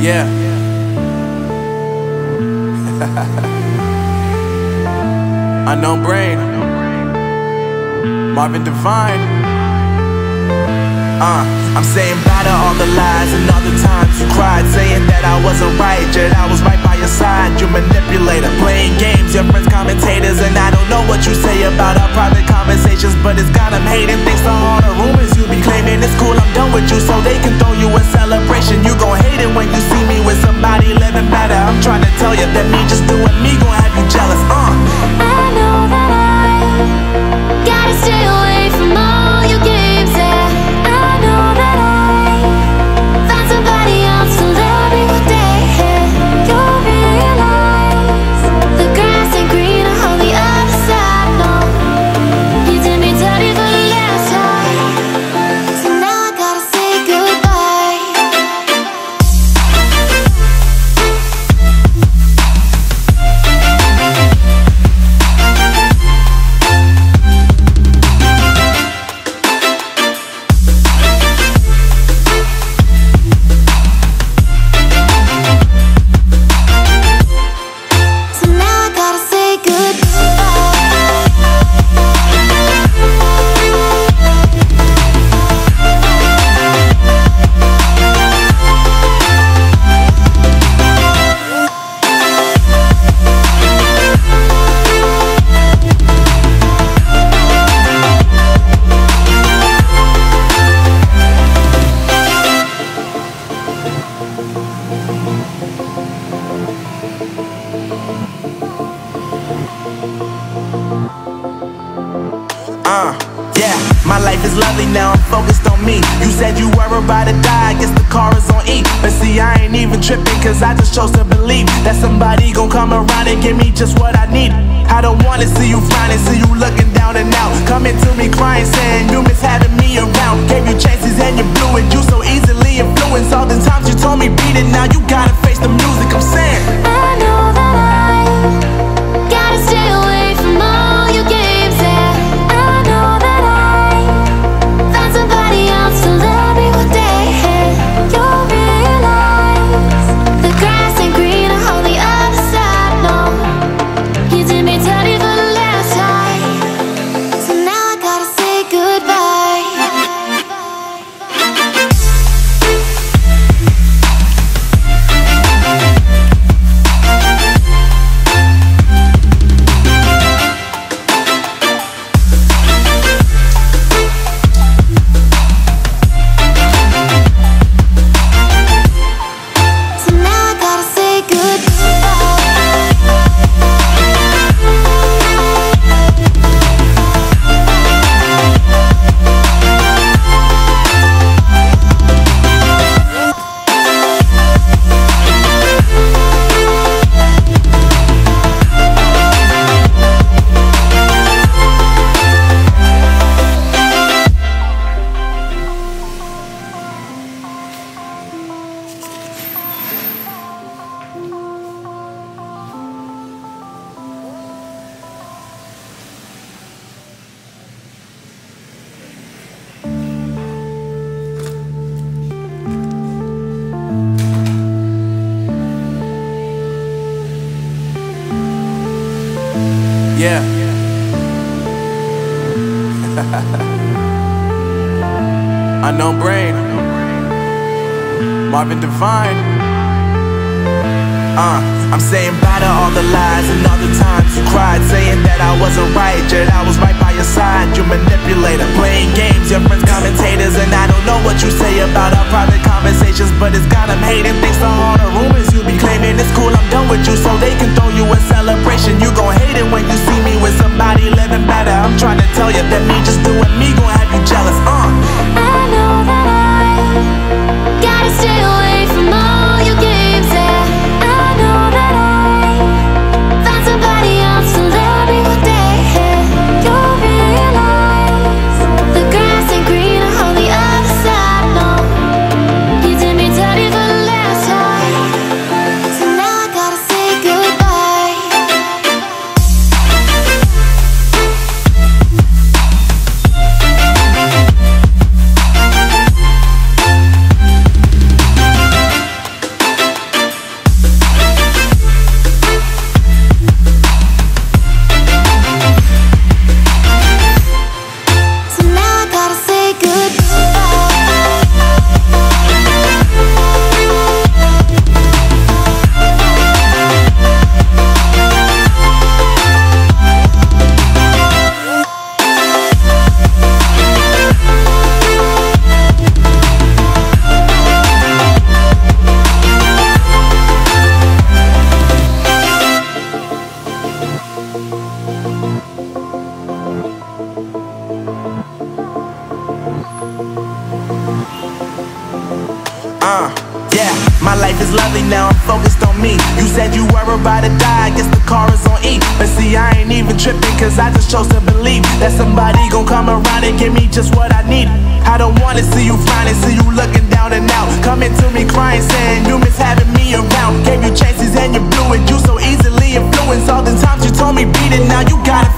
Yeah. Unknown brain. Marvin Divine. I'm saying bye to all the lies and all the times you cried, saying that I wasn't right, yet I was right by your side. You manipulator, playing games, your friends commentators, and I don't know what you say about our private conversations, but it's got them hating. Thanks to all the rumors you be claiming. It's cool, I'm done with you, so they can throw you a celebration. You gon' hate it when you see me with somebody living better. I'm trying to tell you that me just doing me gon' have you jealous. I know that I gotta stay away from all your games, yeah. I know that I found somebody else to love me one day, yeah. You'll realize the grass ain't greener on the other side, no. You did me dirty for the last time, so now I gotta say goodbye. So now I gotta say goodbye. Yeah, my life is lovely now, I'm focused on me. You said you were about to die, I guess the car is on E. But see, I ain't even tripping, cause I just chose to believe that somebody gon' come around and give me just what I need. I don't wanna see you frowning, see you looking down and out, coming to me crying, saying you miss having me around. Gave you chances and you blew it, you so easily influenced. All the times you told me beat it, now you gotta face the music. I'm saying I know that I gotta stay away from all your games, yeah. I know that I found somebody else to love me one day, yeah. You'll realize the grass ain't greener on the other side, no. You did me dirty for the last time, so now I gotta say goodbye. So now I gotta say goodbye. yeah. Unknown brain. Marvin Divine. I'm saying bye to all the lies and all the times you cried, saying that I wasn't right, yet I was right by your side. You manipulator, playing games, your friends commentators, and I don't know what you say about our private conversations, but it's got them hating. Thanks to all the rumors you be claiming. It's cool, I'm done with you, so they can throw you a celebration. You gon' hate it when you see me with somebody living better. I'm trying to tell you that me just doing me gon' have you jealous. I know that I gotta stay away from all your games, yeah. I know that I found somebody else to love me one day, yeah. You'll realize the grass ain't greener on the other side, no. You did me dirty for the last time, so now I gotta say goodbye. Yeah, my life is lovely now, I'm focused on me. You said you were about to die, I guess the car is on E. But see, I ain't even tripping, cause I just chose to believe that somebody gon' come around and give me just what I need. I don't wanna see you frowning, see you looking down and out, coming to me crying, saying you miss having me around. Gave you chances and you blew it, you so easily influenced. All the times you told me beat it, now you gotta